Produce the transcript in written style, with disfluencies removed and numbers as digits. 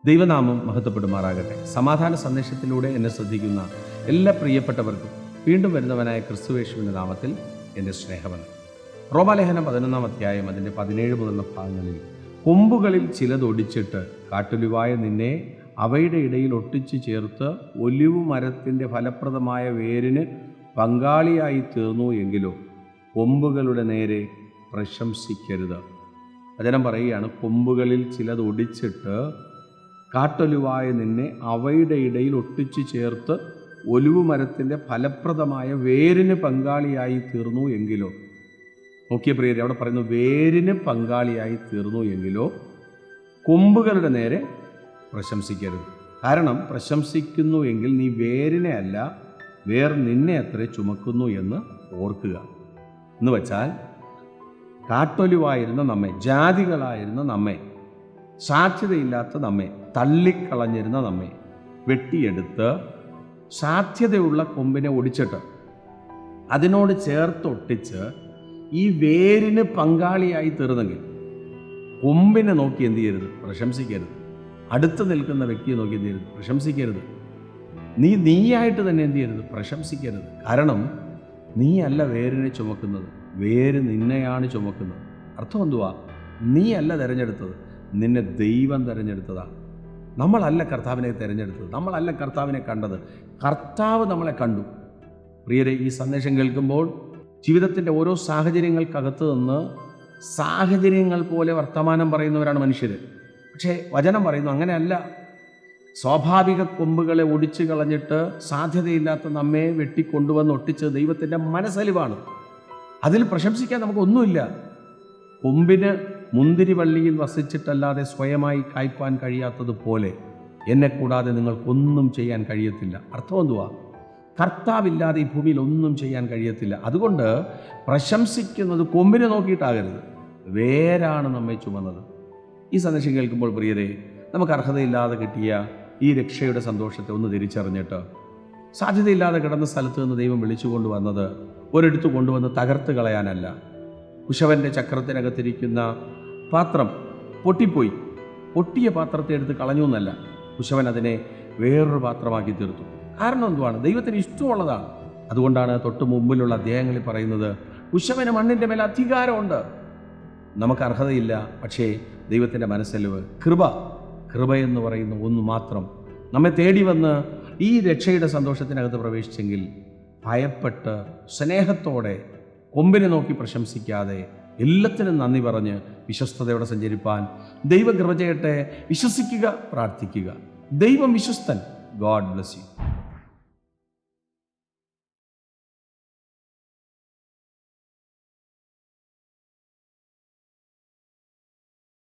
ദൈവനാമം മഹത്വപ്പെടുമാറാകട്ടെ. സമാധാന സന്ദേശത്തിലൂടെ എന്നെ ശ്രദ്ധിക്കുന്ന എല്ലാ പ്രിയപ്പെട്ടവർക്കും വീണ്ടും വരുന്നവനായ ക്രിസ്തുയേശുവിൻ്റെ നാമത്തിൽ എൻ്റെ സ്നേഹവന്ദനം. റോമാലേഖനം 11-ാം അധ്യായം അതിൻ്റെ 17 മുതലുള്ള ഭാഗങ്ങളിൽ കൊമ്പുകളിൽ ചിലതൊടിച്ചിട്ട് കാട്ടൊലിവായ നിന്നെ അവയുടെ ഇടയിൽ ഒട്ടിച്ചു ചേർത്ത് ഒലിവു മരത്തിൻ്റെ ഫലപ്രദമായ വേരിന് പങ്കാളിയായി തീർന്നു എങ്കിലോ കൊമ്പുകളുടെ നേരെ പ്രശംസിക്കരുത്. വചനം പറയുകയാണ്, കൊമ്പുകളിൽ ചിലതൊടിച്ചിട്ട് കാട്ടൊലിവായ നിന്നെ അവയുടെ ഇടയിൽ ഒട്ടിച്ചു ചേർത്ത് ഒലിവു മരത്തിൻ്റെ ഫലപ്രദമായ വേരിന് പങ്കാളിയായി തീർന്നു എങ്കിലോ. നോക്കിയ പ്രിയരെ, അവിടെ പറയുന്നു വേരിന് പങ്കാളിയായി തീർന്നു എങ്കിലോ കൊമ്പുകളുടെ നേരെ പ്രശംസിക്കരുത്. കാരണം പ്രശംസിക്കുന്നു എങ്കിൽ നീ വേരിനെ അല്ല, വേർ നിന്നെ അത്രേ ചുമക്കുന്നു എന്ന് ഓർക്കുക. എന്ന് വച്ചാൽ കാട്ടൊലിവായിരുന്ന നമ്മെ, ജാതികളായിരുന്ന നമ്മെ, സാധ്യതയില്ലാത്ത നമ്മെ, തള്ളിക്കളഞ്ഞിരുന്ന നമ്മെ വെട്ടിയെടുത്ത് സാധ്യതയുള്ള കൊമ്പിനെ ഒടിച്ചിട്ട് അതിനോട് ചേർത്തൊട്ടിച്ച് ഈ വേരിന് പങ്കാളിയായി തീർന്നെങ്കിൽ കൊമ്പിനെ നോക്കി എന്ത് ചെയ്യരുത്? പ്രശംസിക്കരുത്. അടുത്ത് നിൽക്കുന്ന വ്യക്തിയെ നോക്കി എന്ത് ചെയ്യരുത്? പ്രശംസിക്കരുത്. നീയായിട്ട് തന്നെ എന്ത് ചെയ്യരുത്? പ്രശംസിക്കരുത്. കാരണം നീ അല്ല വേരിനെ ചുമക്കുന്നത്, വേര് നിന്നെയാണ് ചുമക്കുന്നത്. അർത്ഥം എന്തുവാ? നീ അല്ല തിരഞ്ഞെടുത്തത്, നിന്നെ ദൈവം തിരഞ്ഞെടുത്തതാണ്. നമ്മളല്ല കർത്താവിനെ തിരഞ്ഞെടുത്തത്, നമ്മളല്ല കർത്താവിനെ കണ്ടത്, കർത്താവ് നമ്മളെ കണ്ടു. പ്രിയരെ, ഈ സന്ദേശം കേൾക്കുമ്പോൾ ജീവിതത്തിൻ്റെ ഓരോ സാഹചര്യങ്ങൾക്കകത്ത് നിന്ന് സാഹചര്യങ്ങൾ പോലെ വർത്തമാനം പറയുന്നവരാണ് മനുഷ്യർ. പക്ഷേ വചനം പറയുന്നു അങ്ങനെയല്ല. സ്വാഭാവിക കൊമ്പുകളെ ഒടിച്ചു കളഞ്ഞിട്ട് സാധ്യതയില്ലാത്ത നമ്മെ വെട്ടിക്കൊണ്ടുവന്ന് ഒട്ടിച്ച് ദൈവത്തിൻ്റെ മനസ്സലിവാണ്. അതിൽ പ്രശംസിക്കാൻ നമുക്കൊന്നുമില്ല. കൊമ്പിന് മുന്തിരിവള്ളിയിൽ വസിച്ചിട്ടല്ലാതെ സ്വയമായി കായ്പാൻ കഴിയാത്തതുപോലെ എന്നെ കൂടാതെ നിങ്ങൾക്കൊന്നും ചെയ്യാൻ കഴിയത്തില്ല. അർത്ഥം എന്തുവാ? കർത്താവില്ലാതെ ഈ ഭൂമിയിൽ ഒന്നും ചെയ്യാൻ കഴിയത്തില്ല. അതുകൊണ്ട് പ്രശംസിക്കുന്നത് കൊമ്പിനെ നോക്കിയിട്ടാകരുത്, വേരാണ് നമ്മെ ചുമന്നത്. ഈ സന്ദേശം കേൾക്കുമ്പോൾ പ്രിയരെ, നമുക്ക് അർഹതയില്ലാതെ കിട്ടിയ ഈ രക്ഷയുടെ സന്തോഷത്തെ ഒന്ന് തിരിച്ചറിഞ്ഞിട്ട് സാധ്യതയില്ലാതെ കിടന്ന സ്ഥലത്ത് നിന്ന് ദൈവം വിളിച്ചുകൊണ്ട് വന്നത് ഒരിടത്ത് കൊണ്ടുവന്ന് തകർത്ത് കളയാനല്ല. കുശവൻ്റെ ചക്രത്തിനകത്തിരിക്കുന്ന പാത്രം പൊട്ടിപ്പോയി, പൊട്ടിയ പാത്രത്തെ എടുത്ത് കളഞ്ഞു എന്നല്ല, കുശവൻ അതിനെ വേറൊരു പാത്രമാക്കി തീർത്തു. കാരണം എന്തുവാണ്? ദൈവത്തിന് ഇഷ്ടമുള്ളതാണ്. അതുകൊണ്ടാണ് തൊട്ട് മുമ്പിലുള്ള അധ്യായങ്ങളിൽ പറയുന്നത് കുശവന് മണ്ണിൻ്റെ മേലെ അധികാരമുണ്ട്. നമുക്ക് അർഹതയില്ല, പക്ഷേ ദൈവത്തിൻ്റെ മനസ്സലിവ്, കൃപ എന്ന് പറയുന്ന ഒന്ന് മാത്രം നമ്മെ തേടി വന്ന് ഈ രക്ഷയുടെ സന്തോഷത്തിനകത്ത് പ്രവേശിച്ചെങ്കിൽ ഭയപ്പെട്ട് സ്നേഹത്തോടെ കൊമ്പിനെ നോക്കി പ്രശംസിക്കാതെ എല്ലാത്തിനും നന്ദി പറഞ്ഞ് വിശ്വസ്തയോടെ സഞ്ചരിപ്പാൻ ദൈവം കൃപ ചെയ്യട്ടെ. വിശ്വസിക്കുക, പ്രാർത്ഥിക്കുക. ദൈവം വിശ്വസ്തൻ. God bless U.